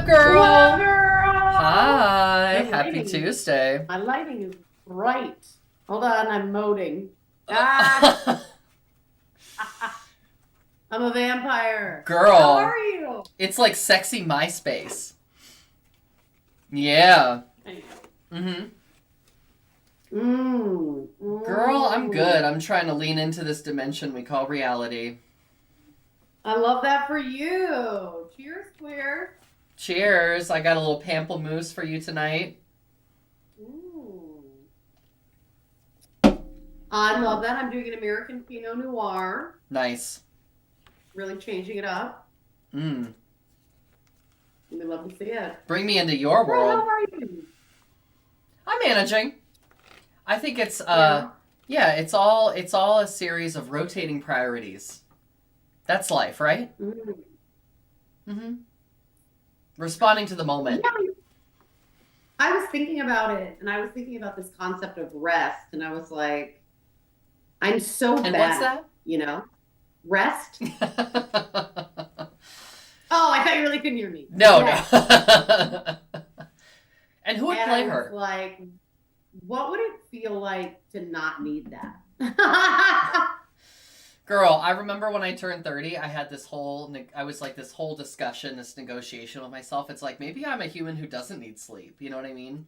girl? What up, girl? Hi. The Happy lighting, Tuesday. my lighting is bright. Hold on, I'm moding. Ah, I'm a vampire. How are Girl, you? it's like sexy MySpace. Yeah. I Mm-hmm. know. Girl, I'm good. I'm trying to lean into this dimension we call reality. I love that for you. Cheers, queer. Cheers. I got a little pamplemousse for you tonight. Mm. I love that. I'm doing an American Pinot Noir. Nice. Really changing it up. Mm. We love to see it. Bring me into your Girl, world. how are you? I'm managing. I think it's Yeah. yeah, it's all a series of rotating priorities. That's life, right? Mm. Mm-hmm. Responding to the moment. Yeah, I was thinking about it, and I was thinking about this concept of rest, and I was like, I'm so And what's bad, that? you know? Rest? Oh, I thought you really couldn't hear me. No, Rest. no. And who would And play I was her? like, what would it feel like to not need that? Girl, I remember when I turned 30, I had I was like this whole discussion, this negotiation with myself. It's like, maybe I'm a human who doesn't need sleep. You know what I mean?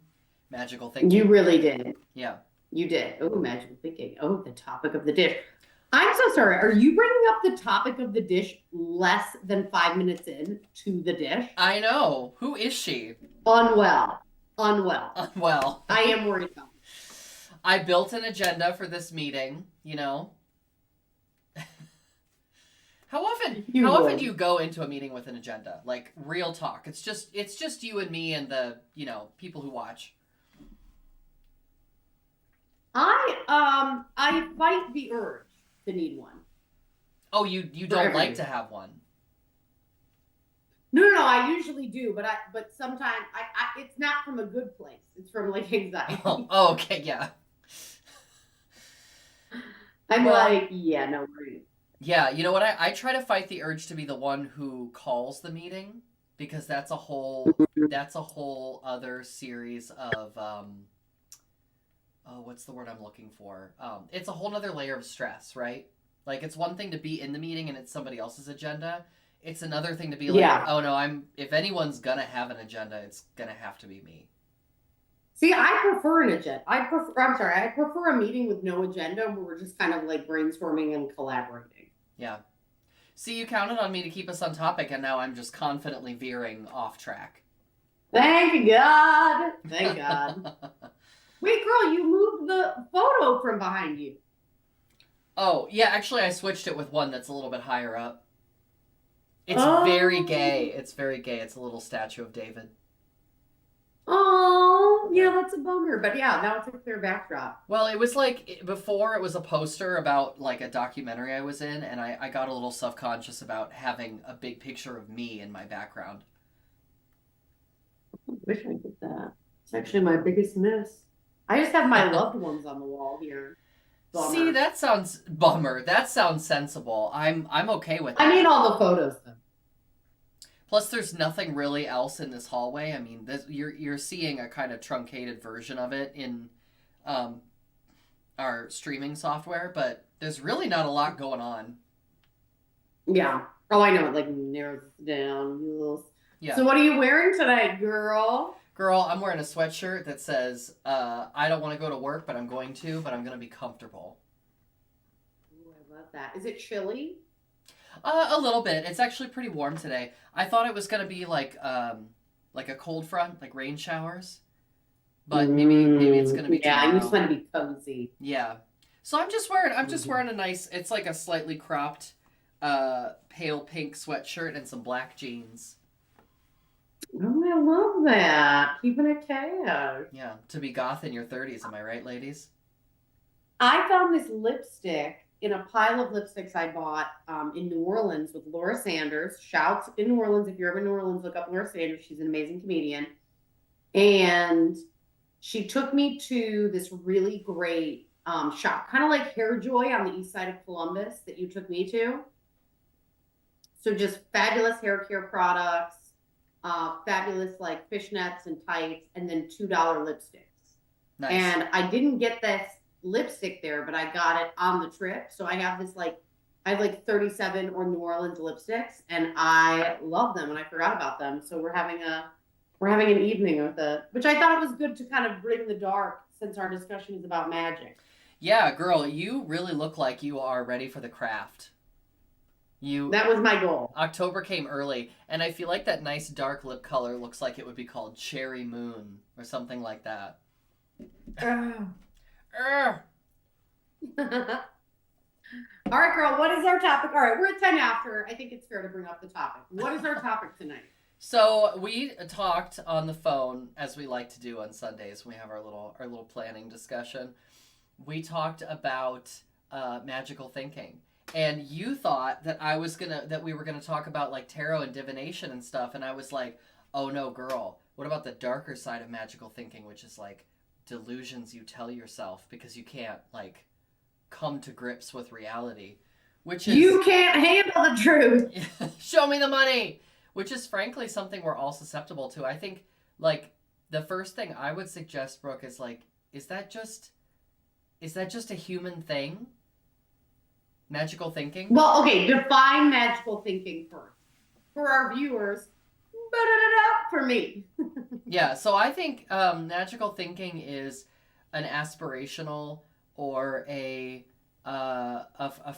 Magical You thinking. really did. Yeah. You did. Oh, magical thinking. Oh, the topic of the dish. I'm so sorry. Are you bringing up the topic of the dish less than 5 minutes in to the dish? I know. Who is she? Unwell. Unwell. Well, I am worried about it. I built an agenda for this meeting, you know. How often You how often would. do you go into a meeting with an agenda? Like real talk. It's just you and me and the, people who watch. I fight the urge to need one Oh, you for don't like everything. to have one. No, I usually do, but sometimes it's not from a good place. It's from like Oh, anxiety. oh, okay, yeah. I'm Well, like, yeah, no worries. yeah, you know what? I try to fight the urge to be the one who calls the meeting because that's a whole other series of oh, what's the word I'm looking for? It's a whole other layer of stress, right? Like it's one thing to be in the meeting and it's somebody else's agenda. It's another thing to be like, Yeah. oh no, if anyone's gonna have an agenda, it's gonna have to be me. See, I prefer an agenda. I'm sorry, I prefer a meeting with no agenda where we're just kind of like brainstorming and collaborating. Yeah. See, you counted on me to keep us on topic, and now I'm just confidently veering off track. Thank God. Thank God. Wait, girl, you moved the photo from behind you. Oh, yeah, actually, I switched it with one that's a little bit higher up. It's very gay. Oh, It's very gay. It's a little statue of David. oh, Yeah. yeah, that's a bummer. But yeah, now it's a clear backdrop. Well, it was like before it was a poster about like a documentary I was in, and I got a little self conscious about having a big picture of me in my background. I wish I did that. It's actually my biggest miss. I just have my loved ones on the wall here. See, Bummer. that sounds bummer. That sounds sensible. I'm okay with I mean, that. all the photos though. Plus, there's nothing really else in this hallway. I mean, you're seeing a kind of truncated version of it in um, our streaming software, but there's really not a lot going on. Yeah. Oh, I know. It like narrows it down. Yeah, So what are you wearing tonight, girl? girl, I'm wearing a sweatshirt that says, "I don't want to go to work, but I'm going to, but I'm going to be comfortable." Ooh, I love that. Is it chilly? A little bit. It's actually pretty warm today. I thought it was going to be like a cold front, like rain showers, but maybe it's going to be Yeah, you just tomorrow. want to be cozy. Yeah. So I'm just wearing Mhm. a nice, it's like a slightly cropped pale pink sweatshirt and some black jeans. Oh, I love that. Keeping it cash. Yeah, to be goth in your 30s, am I right, ladies? I found this lipstick in a pile of lipsticks I bought in New Orleans with Laura Sanders. Shouts in New Orleans. If you're ever in New Orleans, look up Laura Sanders. She's an amazing comedian. And she took me to this really great shop, kind of like Hair Joy on the east side of Columbus that you took me to. So just fabulous hair care products. fabulous like fishnets and tights, and then $2 lipsticks. Nice. And I didn't get this lipstick there, but I got it on the trip. So I have this like, I have like 37 or New Orleans lipsticks, and I love them, and I forgot about them. So we're having an evening with it, which I thought it was good to kind of bring the dark since our discussion is about magic. Yeah, girl, you really look like you are ready for the craft. You That was my goal. October came early, and I feel like that nice dark lip color looks like it would be called Cherry Moon or something like that. Urgh. All right, girl, what is our topic? All right, we're at 10 after. I think it's fair to bring up the topic. What is our topic tonight? So we talked on the phone, as we like to do on Sundays. We have our little planning discussion. We talked about magical thinking, and you thought that we were gonna talk about like tarot and divination and stuff, and I was like, oh no, girl, what about the darker side of magical thinking, which is like delusions you tell yourself because you can't like come to grips with reality, which is You can't handle the truth. show me the money, which is frankly something we're all susceptible to. I think like the first thing I would suggest, Brooke, is like, is that just a human thing? Magical thinking? Well, okay, define magical thinking first. For our viewers, for me. Yeah, so I think magical thinking is an aspirational or a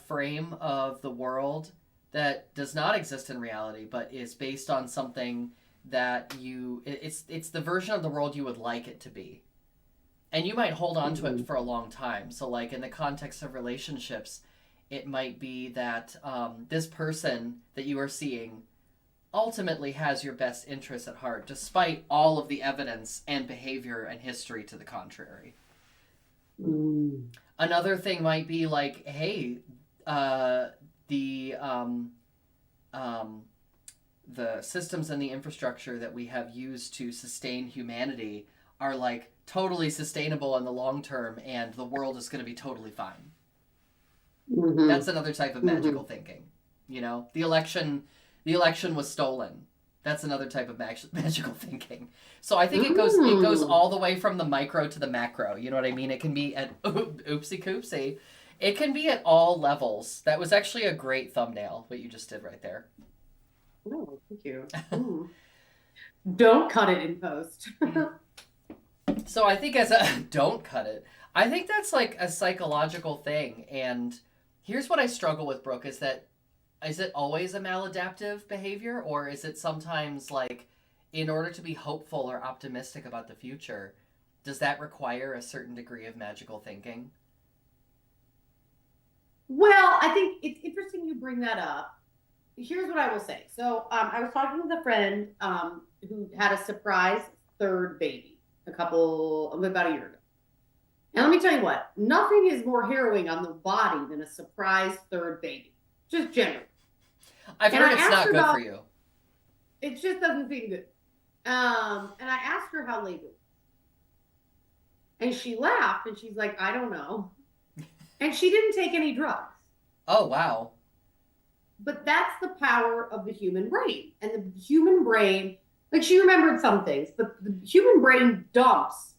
frame of the world that does not exist in reality, but is based on something that it's the version of the world you would like it to be. And you might hold on to it for a long time. So, like in the context of relationships, it might be that this person that you are seeing ultimately has your best interests at heart, despite all of the evidence and behavior and history to the contrary. Another thing might be like, hey, the the systems and the infrastructure that we have used to sustain humanity are like totally sustainable in the long term, and the world is going to be totally fine. That's another type of magical thinking. You know, the election was stolen. That's another type of magical thinking. So I think it goes all the way from the micro to the macro. You know what I mean? It can be at oopsie coopsie. It can be at all levels. That was actually a great thumbnail, what you just did right there. Oh, thank you. Don't cut it in post. So I think don't cut it. I think that's like a psychological thing. And here's what I struggle with, Brooke, is it always a maladaptive behavior, or is it sometimes like, in order to be hopeful or optimistic about the future, does that require a certain degree of magical thinking? Well, I think it's interesting you bring that up. Here's what I will say. So I was talking with a friend who had a surprise third baby about a year ago. And let me tell you what, nothing is more harrowing on the body than a surprise third baby. Just generally. I've heard it's not good for you. It just doesn't seem good. And I asked her how labor was. And she laughed and she's like, I don't know. And she didn't take any drugs. Oh, wow. But that's the power of the human brain. And the human brain, like she remembered some things, but the human brain dumps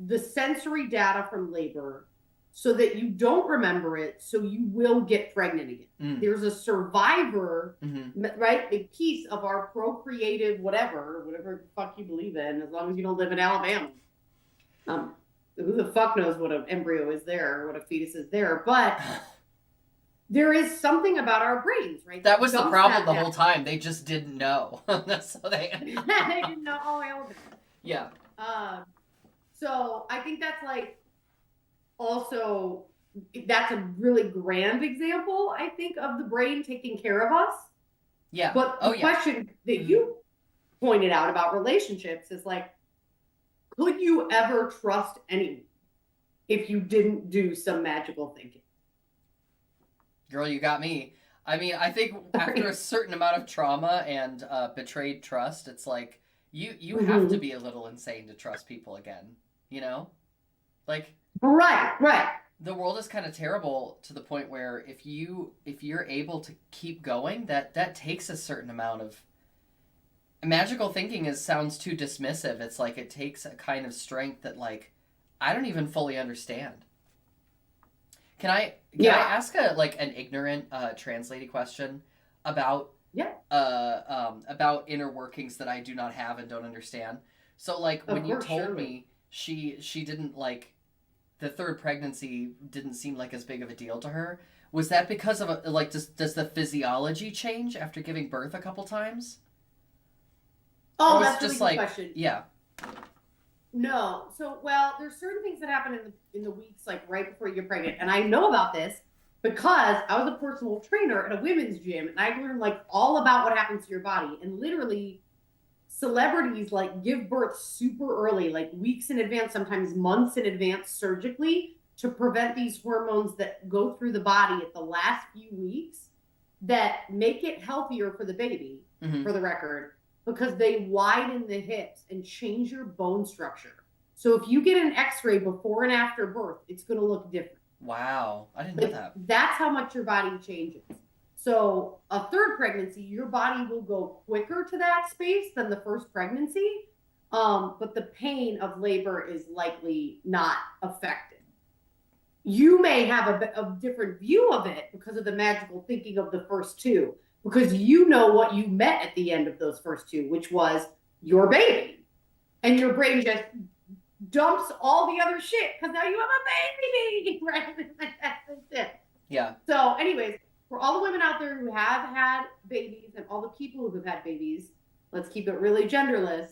the sensory data from labor so that you don't remember it, so you will get pregnant again. There's a survivor, right? A piece of our procreative whatever the fuck you believe in, as long as you don't live in Alabama. Who the fuck knows what an embryo is there, or what a fetus is there, but there is something about our brains, right? That was the problem the whole time. They just didn't know. So they didn't know. Oh, Alabama. Yeah. So I think that's like, also, that's a really grand example, I think, of the brain taking care of us. Yeah. But the question that you pointed out about relationships is like, could you ever trust anyone if you didn't do some magical thinking? Girl, you got me. I mean, I think after a certain amount of trauma and betrayed trust, it's like you have to be a little insane to trust people again. You know, like right. The world is kind of terrible to the point where if you're able to keep going, that takes a certain amount magical thinking sounds too dismissive. It's like it takes a kind of strength that like I don't even fully understand. Can I Yeah. ask an ignorant translated question about Yeah. about inner workings that I do not have and don't understand? So like when Of you course, told surely. me she didn't like the third pregnancy didn't seem like as big of a deal to her. Was that because of like does the physiology change after giving birth a couple times? Or Oh, was it that's a really just good like, question. yeah. No. So, well, there's certain things that happen in the weeks like right before you get pregnant, and I know about this because I was a personal trainer at a women's gym, and I learned like all about what happens to your body. And literally, celebrities like give birth super early, like weeks in advance, sometimes months in advance, surgically to prevent these hormones that go through the body at the last few weeks that make it healthier for the baby. Mm-hmm. For the record, because they widen the hips and change your bone structure. So if you get an x-ray before and after birth, it's going to look different. Wow, I didn't know Like that. that's how much your body changes. So a third pregnancy, your body will go quicker to that space than the first pregnancy. But the pain of labor is likely not affected. You may have a different view of it because of the magical thinking of the first two, because you know what you met at the end of those first two, which was your baby. And your brain just dumps all the other shit because now you have a baby, right? That's it. Yeah. So, anyways, for all the women out there who have had babies and all the people who have had babies, let's keep it really genderless.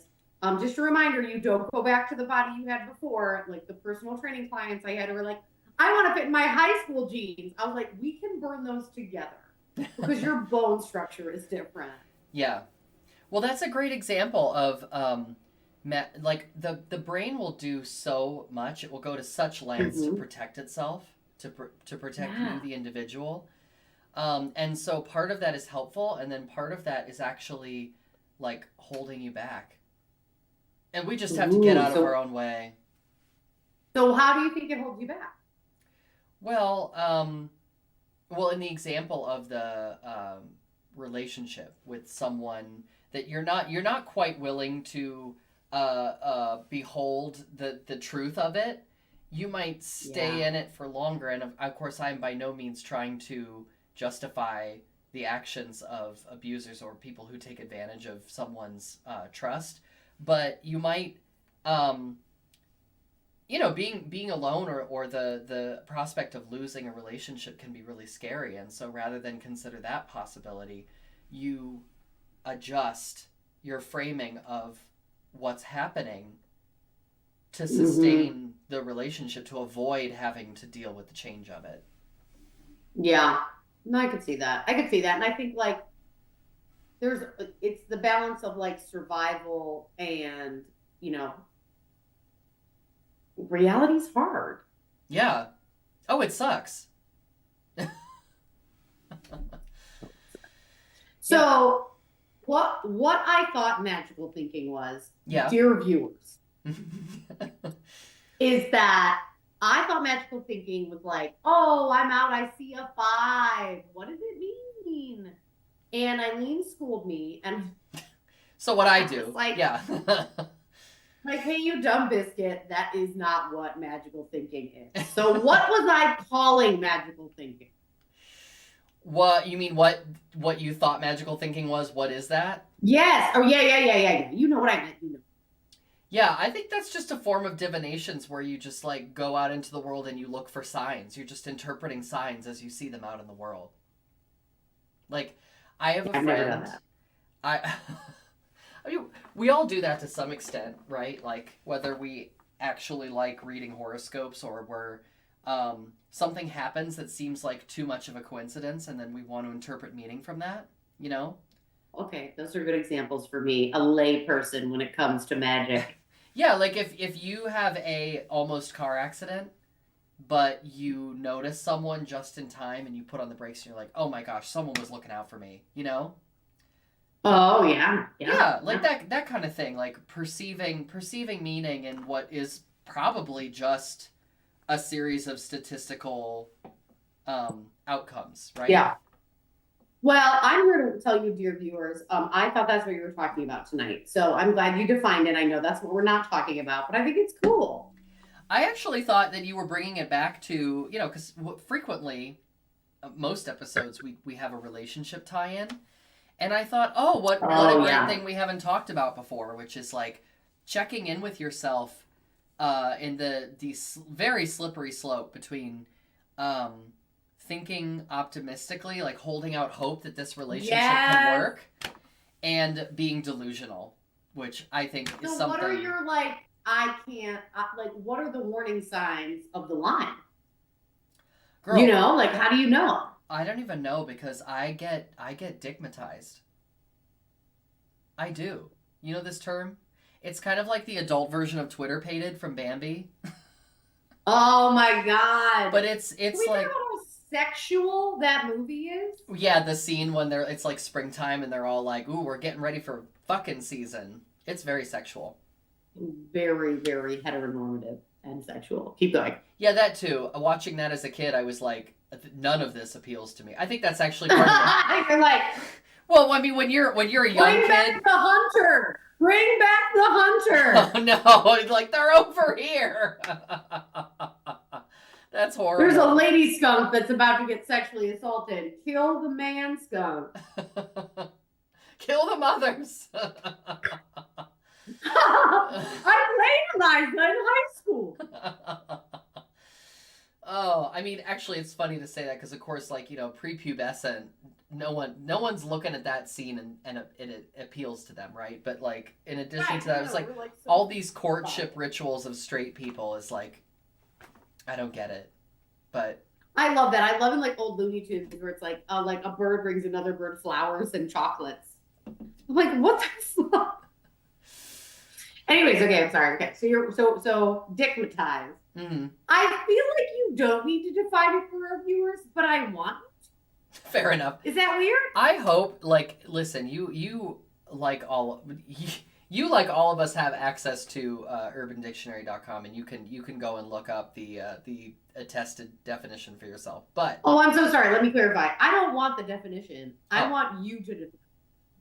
Just a reminder, you don't go back to the body you had before. Like the personal training clients I had who were like, I want to fit in my high school jeans. I was like, we can burn those together because your bone structure is different. Yeah. Well, that's a great example of like the brain will do so much. It will go to such lengths to Mm-hmm. protect itself, to protect you, Yeah. the individual. And so part of that is helpful, and then part of that is actually like holding you back. And we just have to get Ooh, out of our so own way. so how do you think it holds you back? Well, well, in the example of the relationship with someone that you're not quite willing to behold the truth of it, you might stay Yeah. in it for longer. And of course, I'm by no means trying to justify the actions of abusers or people who take advantage of someone's trust, but you might. Um, being alone or the prospect of losing a relationship can be really scary, and so rather than consider that possibility, you adjust your framing of what's happening to Mm-hmm. sustain the relationship, to avoid having to deal with the change of it. Yeah. No, I could see that. I could see that. And I think like there's it's the balance of like survival and, you know, reality's hard. Yeah. Oh, it sucks. Yeah. So what I thought magical thinking was, Yeah. dear viewers, is that I thought magical thinking was like, oh, I'm out, I see a five. What does it mean? And Eileen schooled me, and So what I I was do, like, yeah. hey, you dumb biscuit, that is not what magical thinking is. So what was I calling magical thinking? What you mean? What you thought magical thinking was? What is that? Yes. Oh, yeah. You know what I meant. You know. Yeah, I think that's just a form of divinations where you just like go out into the world and you look for signs. You're just interpreting signs as you see them out in the world. Like, I have Yeah, a I've never done friend. that. I, I mean, we all do that to some extent, right? Like whether we actually like reading horoscopes or we're something happens that seems like too much of a coincidence, and then we want to interpret meaning from that. You know? Okay, those are good examples for me, a lay person when it comes to magic. Yeah, like if you have a almost car accident but you notice someone just in time and you put on the brakes and you're like, oh my gosh, someone was looking out for me, you know? Oh yeah, Yeah, like yeah. that kind of thing, like perceiving meaning in what is probably just a series of statistical outcomes, right? Yeah. Well, I'm here to tell you, dear viewers, I thought that's what you were talking about tonight. So I'm glad you defined it. I know that's what we're not talking about, but I think it's cool. I actually thought that you were bringing it back to, because frequently, most episodes, we have a relationship tie-in. And I thought, oh, what a Oh, great yeah. thing we haven't talked about before, which is like checking in with yourself in the very slippery slope between um, thinking optimistically, like holding out hope that this relationship can Yes. work, and being delusional, which I think is So what are something. your like, I can't, like, what are the warning signs of the line? Girl, Like, how do you know? I don't even know because I get digmatized. I do. You know this term? It's kind of like the adult version of Twitter pated from Bambi, Oh my God. but Can it's we talk like, about how sexual that movie is? yeah, the scene when it's like springtime and they're all like, "Ooh, we're getting ready for fucking season." It's very sexual. Very, very heteronormative and sexual. Keep going. Yeah, that too. Watching that as a kid, I was like, none of this appeals to me. I think that's actually part of the. You're like, Well, I mean, when you're a young bring kid, back the hunter. Bring back the oh hunter. no, like they're over here. That's There's a horrible. lady skunk that's about to get sexually assaulted. Kill the man skunk. Kill the mothers. I played Eliza in high school. Oh, I mean, actually, it's funny to say that because, of course, like prepubescent, no one's looking at that scene and it appeals to them, right? But like, in addition Right, to that, I it's know. like We're like all so these courtship rituals of straight people is like, I don't get it, but I love that. I love in like old Looney Tunes where it's like a bird brings another bird flowers and chocolates. I'm like, what the fuck? Anyways, okay, I'm sorry. Okay, so you're so digmatized. mm, I feel like you don't need to define it for our viewers, but I want. fair enough. Is that weird? I hope, like, listen, you like all you like all of us have access to UrbanDictionary.com, and you can go and look up the attested definition for yourself. But Oh, I'm so sorry. Let me clarify. I don't want the definition. I oh want you to define.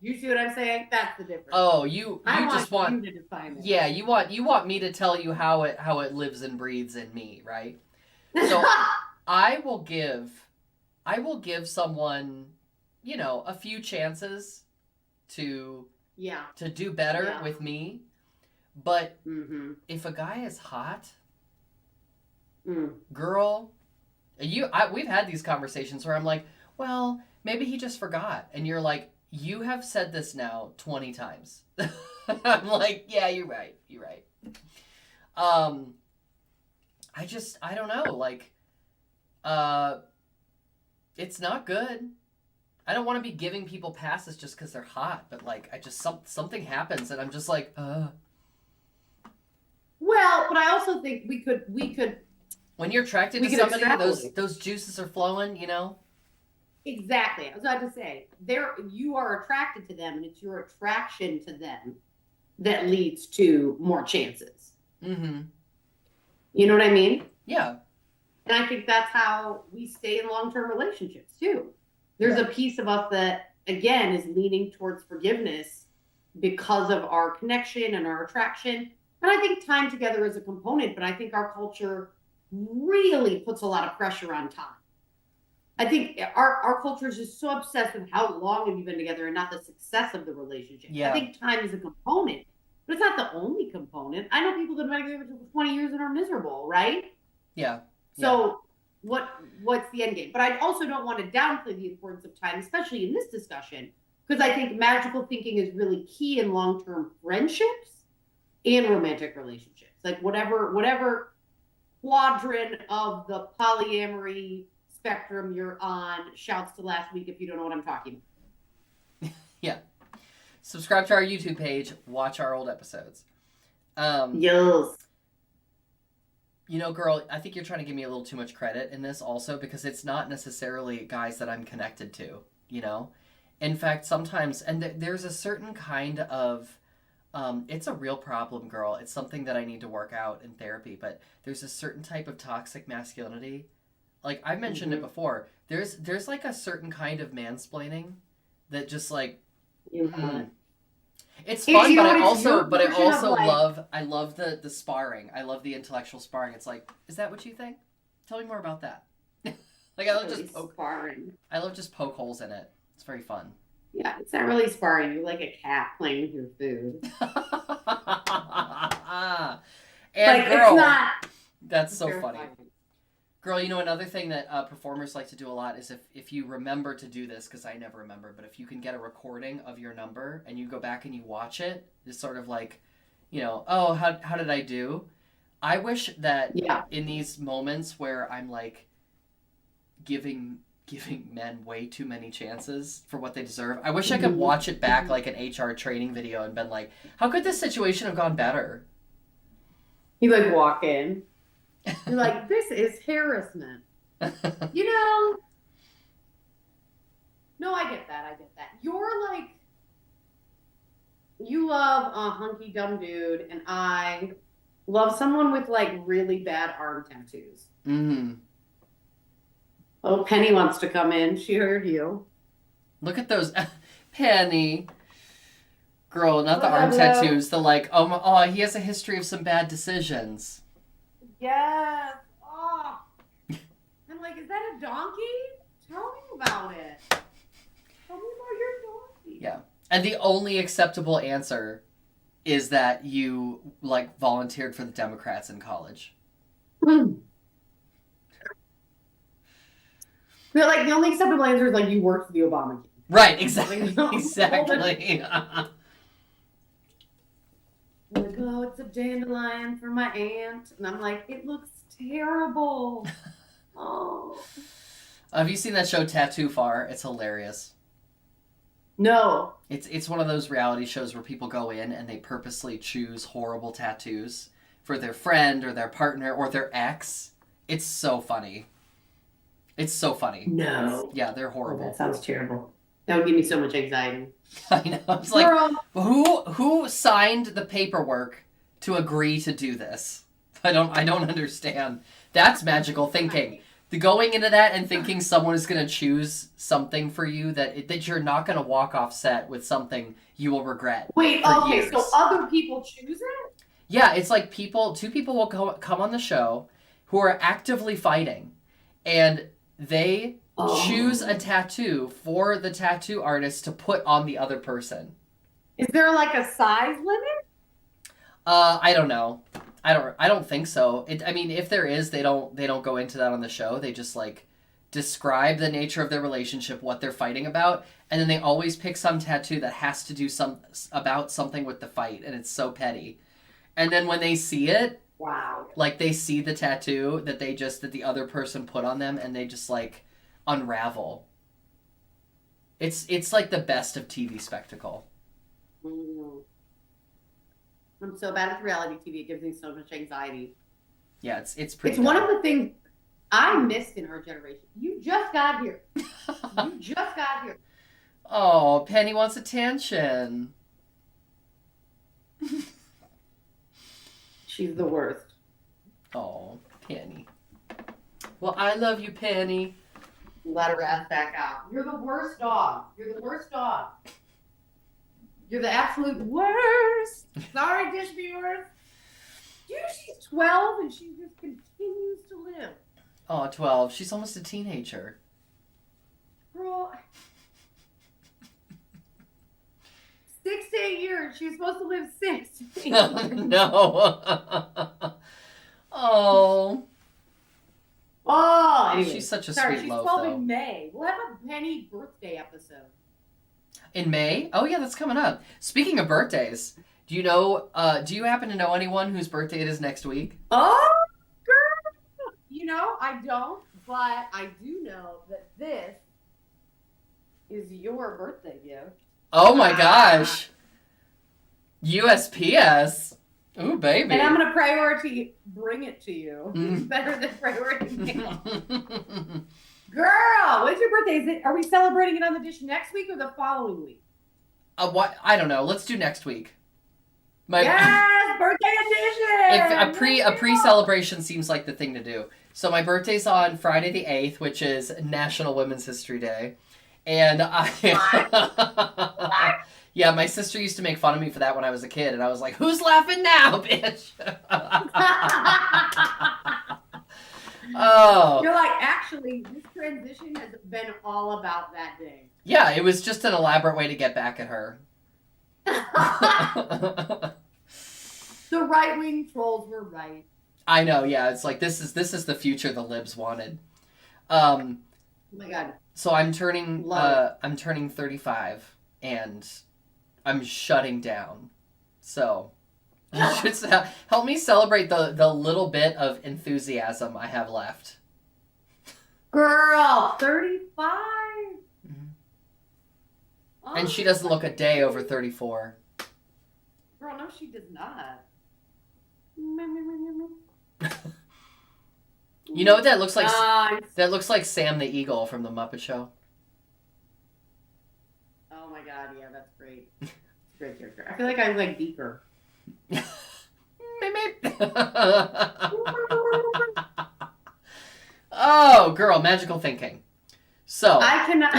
You see what I'm saying? That's the difference. oh you I you want just want you to define yeah you want me to tell you how it lives and breathes in me, right? So it. I will give I will give someone a few chances to Yeah. to do better Yeah. with me, but Mm-hmm. if a guy is hot, Mm. girl, we've had these conversations where I'm like, well, maybe he just forgot, and you're like, you have said this now 20 times. I'm like, yeah, you're right. Um, I don't know, like, uh, it's not good. I don't want to be giving people passes just because they're hot, but like, I just something happens, and I'm just like, Well, but I also think we could when you're attracted we to could somebody, those extrapolate. those juices are flowing. Exactly. I was about to say there you are attracted to them, and it's your attraction to them that leads to more chances. Mm-hmm. You know what I mean? Yeah. And I think that's how we stay in long-term relationships too. There's Yeah. a piece of us that again is leaning towards forgiveness because of our connection and our attraction. And I think time together is a component, but I think our culture really puts a lot of pressure on time. I think our culture is just so obsessed with how long have you been together and not the success of the relationship. I Yeah. think time is a component, but it's not the only component. I know people that have been together for 20 years and are miserable, right? Yeah. Yeah. So what's the end game? But I also don't want to downplay the importance of time, especially in this discussion, because I think magical thinking is really key in long-term friendships and romantic relationships. Like whatever quadrant of the polyamory spectrum you're on, shouts to last week if you don't know what I'm talking Yeah. Subscribe to our YouTube page. Watch our old episodes. about. Yes. Girl, I think you're trying to give me a little too much credit in this also because it's not necessarily guys that I'm connected to, you know? In fact, sometimes, and there's a certain kind of, it's a real problem, girl. It's something that I need to work out in therapy, but there's a certain type of toxic masculinity. Like, I've mentioned it Mm-hmm. before. There's like a certain kind of mansplaining that just like You know, it's It's, fun, you but know I what, it's also your but I version of also like, love the sparring. I love the intellectual sparring. It's like, is that what you think? Tell me more about that. Like really sparring. I love just poke holes in it. It's very fun. Yeah, it's not really sparring. You're like a cat playing with your food. And Like, it's girl, not that's so funny. terrifying. Girl, you know another thing that performers like to do a lot is if you remember to do this, because I never remember, but if you can get a recording of your number and you go back and you watch it, it's sort of like, oh, how did I do? I wish that Yeah. in these moments where I'm like giving men way too many chances for what they deserve, I wish I could watch it back like an HR training video and been like, how could this situation have gone better? You like walk in. You're like, this is harassment. You know? No, I get that. I get that. You're like, you love a hunky dumb dude, and I love someone with like really bad arm tattoos. Mm-hmm. Oh, Penny wants to come in. She heard you. Look at those. Penny. Girl, not the What's arm up, love? tattoos. The like, oh, he has a history of some bad decisions. Yes. Oh. I'm like, is that a donkey? Tell me about it. Tell me about your donkey. Yeah. And the only acceptable answer is that you like volunteered for the Democrats in college. But like the only acceptable answer is like you worked for the Obama campaign. Right, exactly. Exactly. Like, oh, it's a dandelion for my aunt. And I'm like, it looks terrible. Oh. Have you seen that show Tattoo Far? It's hilarious. No. It's one of those reality shows where people go in and they purposely choose horrible tattoos for their friend or their partner or their ex. It's so funny. It's so funny. No. Yeah, they're horrible. Oh, that sounds terrible. That would give me so much anxiety. I know. It's like, who signed the paperwork to agree to do this? I don't understand. That's magical thinking. The going into that and thinking someone is going to choose something for you that you're not going to walk off set with something you will regret. Wait, for okay, years. so other people choose it? Yeah, it's like two people will come on the show who are actively fighting, and they choose a tattoo for the tattoo artist to put on the other person. Is there like a size limit? I don't know. I don't think so. I mean, if there is, they don't go into that on the show. They just like describe the nature of their relationship, what they're fighting about, and then they always pick some tattoo that has to do about something with the fight, and it's so petty. And then when they see it, wow, like they see the tattoo that the other person put on them, and they just like unravel. It's like the best of TV spectacle. Mm. I'm so bad at reality TV. It gives me so much anxiety. Yeah, it's pretty. It's one of the things I missed in our generation. You just got here. You just got here. Oh, Penny wants attention. She's the worst. Oh, Penny. Well, I love you, Penny. Let her ass back out. You're the worst dog. You're the worst dog. You're the absolute worst. Sorry, dish viewers. Dude, she's 12 and she just continues to live. Oh, 12. She's almost a teenager. Girl. 6 to 8 years. She's supposed to live 6 to 8 years. No. Oh. Oh, anyway. She's such a Sorry, sweet she's loaf, 12 though. in May. We'll have a Penny birthday episode. In May? Oh, yeah, that's coming up. Speaking of birthdays, do you happen to know anyone whose birthday it is next week? Oh, girl! You know, I don't, but I do know that this is your birthday gift. Oh my gosh. USPS. Ooh, baby. And I'm going to priority bring it to you. It's better than priority mail. Girl, when's your birthday? Are we celebrating it on the dish next week or the following week? What? I don't know. Let's do next week. Yes, birthday edition. If a pre-celebration seems like the thing to do. So my birthday's on Friday the 8th, which is National Women's History Day. And yeah, my sister used to make fun of me for that when I was a kid, and I was like, "Who's laughing now, bitch?" Oh. You're like, actually, this transition has been all about that day. Yeah, it was just an elaborate way to get back at her. The right-wing trolls were right. I know, yeah. It's like this is the future the libs wanted. Oh my god. So I'm turning 35 and I'm shutting down. So you should help me celebrate the little bit of enthusiasm I have left. Girl, 35. Mm-hmm. Oh, and she doesn't look a day over 34. Girl, no, she does not. You know what that looks like? That looks like Sam the Eagle from the Muppet Show. Oh my god, yeah, that's great. It's a great character. I feel like I like Beaker. Oh, girl, magical thinking. So I cannot.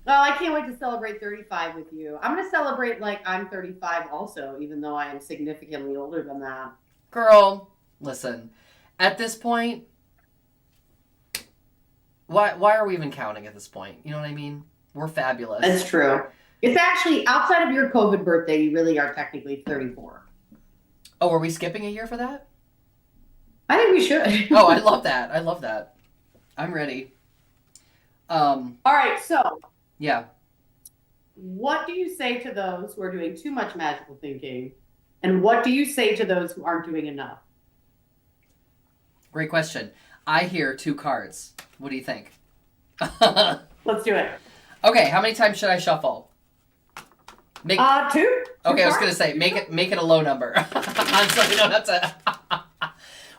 Well, I can't wait to celebrate 35 with you. I'm going to celebrate like I'm 35 also, even though I am significantly older than that. Girl, listen. At this point, why are we even counting at this point? You know what I mean? We're fabulous. That's true. It's actually, outside of your COVID birthday, you really are technically 34. Oh, are we skipping a year for that? I think we should. Oh, I love that. I love that. I'm ready. All right, so. Yeah. What do you say to those who are doing too much magical thinking? And what do you say to those who aren't doing enough? Great question. I hear 2 cards. What do you think? Let's do it. Okay, how many times should I shuffle? 2. Okay, I was gonna say make it a low number, so you don't have to.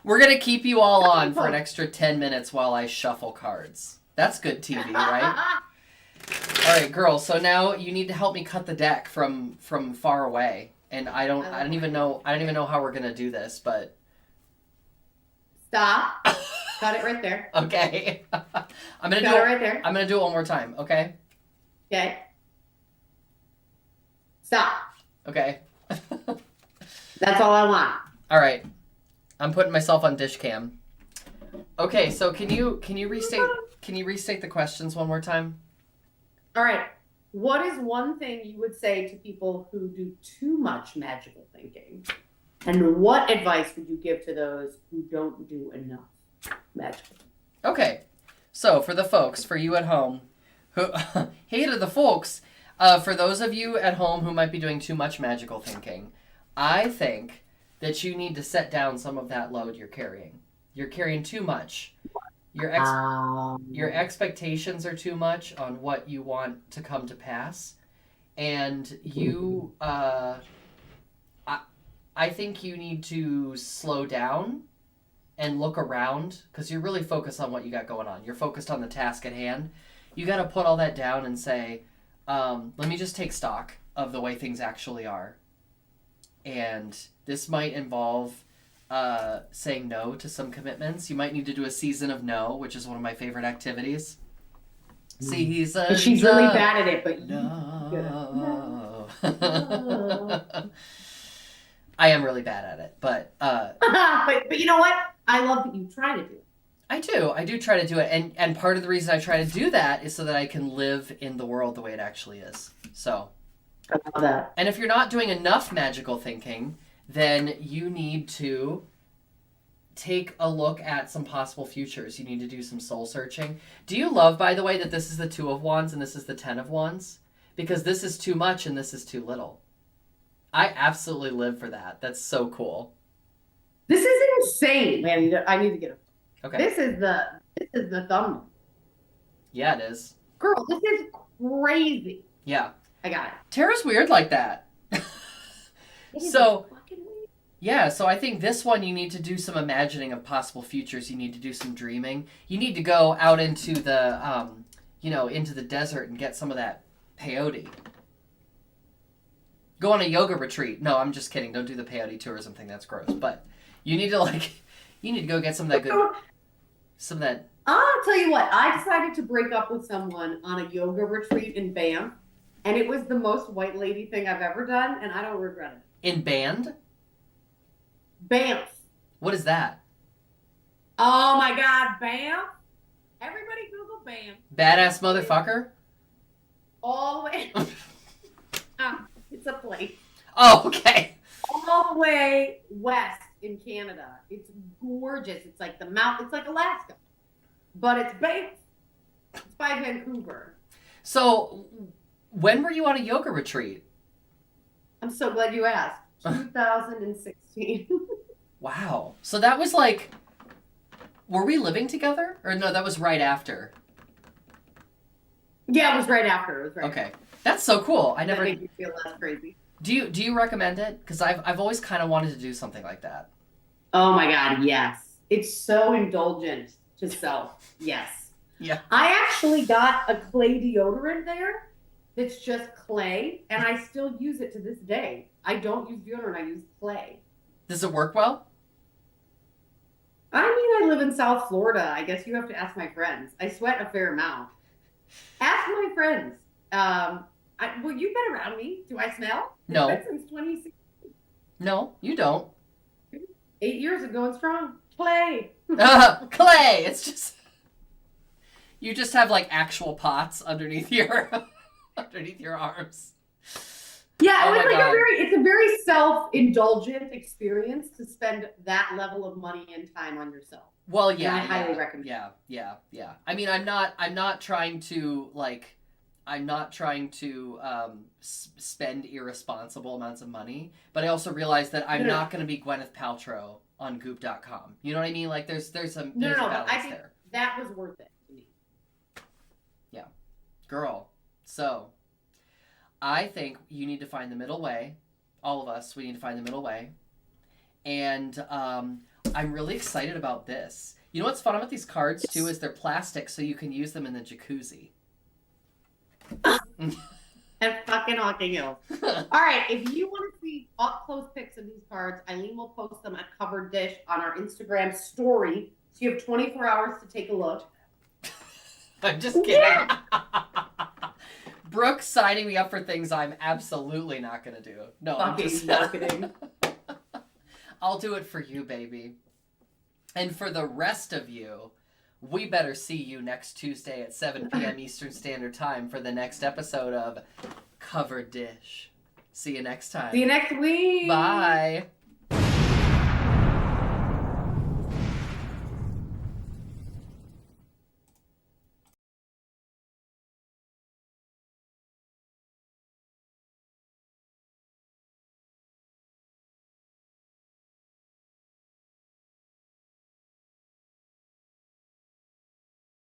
We're gonna keep you all on for an extra 10 minutes while I shuffle cards. That's good TV, right? All right, girl. So now you need to help me cut the deck from far away, and I don't even know how we're gonna do this, but stop. Got it right there. Okay. I'm gonna Got do it right there. I'm gonna do it one more time. Okay. Okay. Stop. Okay. That's all I want. All right. I'm putting myself on dish cam. Okay, so can you restate the questions one more time? All right. What is one thing you would say to people who do too much magical thinking? And what advice would you give to those who don't do enough magical? Okay. So for the folks, for you at home, who hey to the folks, for those of you at home who might be doing too much magical thinking, I think that you need to set down some of that load you're carrying. You're carrying too much. Your expectations are too much on what you want to come to pass, and you, I think you need to slow down and look around, because you're really focused on what you got going on. You're focused on the task at hand. You got to put all that down and say, let me just take stock of the way things actually are. And this might involve saying no to some commitments. You might need to do a season of no, which is one of my favorite activities. Season. She's really bad at it, but no. I am really bad at it, but but you know what? I love that you try to do it. I do try to do it, and part of the reason I try to do that is so that I can live in the world the way it actually is. So I love that. And if you're not doing enough magical thinking, then you need to take a look at some possible futures. You need to do some soul searching. Do you love, by the way, that this is the 2 of Wands and this is the 10 of Wands? Because this is too much and this is too little. I absolutely live for that. That's so cool. This is insane, man. I need to get it. Okay. This is the thumbnail. Yeah, it is. Girl, this is crazy. Yeah. I got it. Tara's weird like that. So, yeah, so I think this one you need to do some imagining of possible futures. You need to do some dreaming. You need to go out into the, into the desert and get some of that peyote. Go on a yoga retreat. No, I'm just kidding. Don't do the peyote tourism thing. That's gross. But you need to you need to go get some of that good, some of that. I'll tell you what, I decided to break up with someone on a yoga retreat in Banff, and it was the most white lady thing I've ever done, and I don't regret it. In band? Banff. What is that? Oh my God, Banff. Everybody Google Banff. Badass motherfucker? All the way. It's a place. Oh, okay. All the way west in Canada. It's gorgeous. It's like it's like Alaska. But it's Banff. It's by Vancouver. So, when were you on a yoga retreat? I'm so glad you asked. 2016. Wow. So that was like, were we living together? Or no, that was right after. Yeah, it was right after. It was right Okay. after. That's so cool. I never. That made you feel less crazy. Do you recommend it? Because I've always kind of wanted to do something like that. Oh my God, yes. It's so indulgent to self. Yes. Yeah. I actually got a clay deodorant there that's just clay, and I still use it to this day. I don't use deodorant, I use clay. Does it work well? I mean, I live in South Florida. I guess you have to ask my friends. I sweat a fair amount. Ask my friends. Well, you've been around me. Do I smell? No. It's been since 2016. No, you don't. 8 years ago and strong. Clay. Clay. It's just you just have like actual pots underneath your arms. Yeah, Oh it was my like God. it's a very self-indulgent experience to spend that level of money and time on yourself. Well, And yeah, I highly recommend it. yeah. I mean, I'm not trying to spend irresponsible amounts of money, but I also realize that I'm No. not going to be Gwyneth Paltrow on Goop.com. You know what I mean? Like, there's a No, balance I think there. that was worth it to me. Yeah, girl. So, I think you need to find the middle way. All of us, we need to find the middle way. And I'm really excited about this. You know what's fun about these cards too is they're plastic, so you can use them in the jacuzzi. And fucking Hawking Hills. All right, if you want to see up-close pics of these cards, Eileen will post them at Covered Dish on our Instagram story. So you have 24 hours to take a look. I'm just kidding. Yeah. Brooke signing me up for things I'm absolutely not going to do. No, I'm Fucking just marketing. I'll do it for you, baby. And for the rest of you, we better see you next Tuesday at 7 p.m. Eastern Standard Time for the next episode of Covered Dish. See you next time. See you next week. Bye.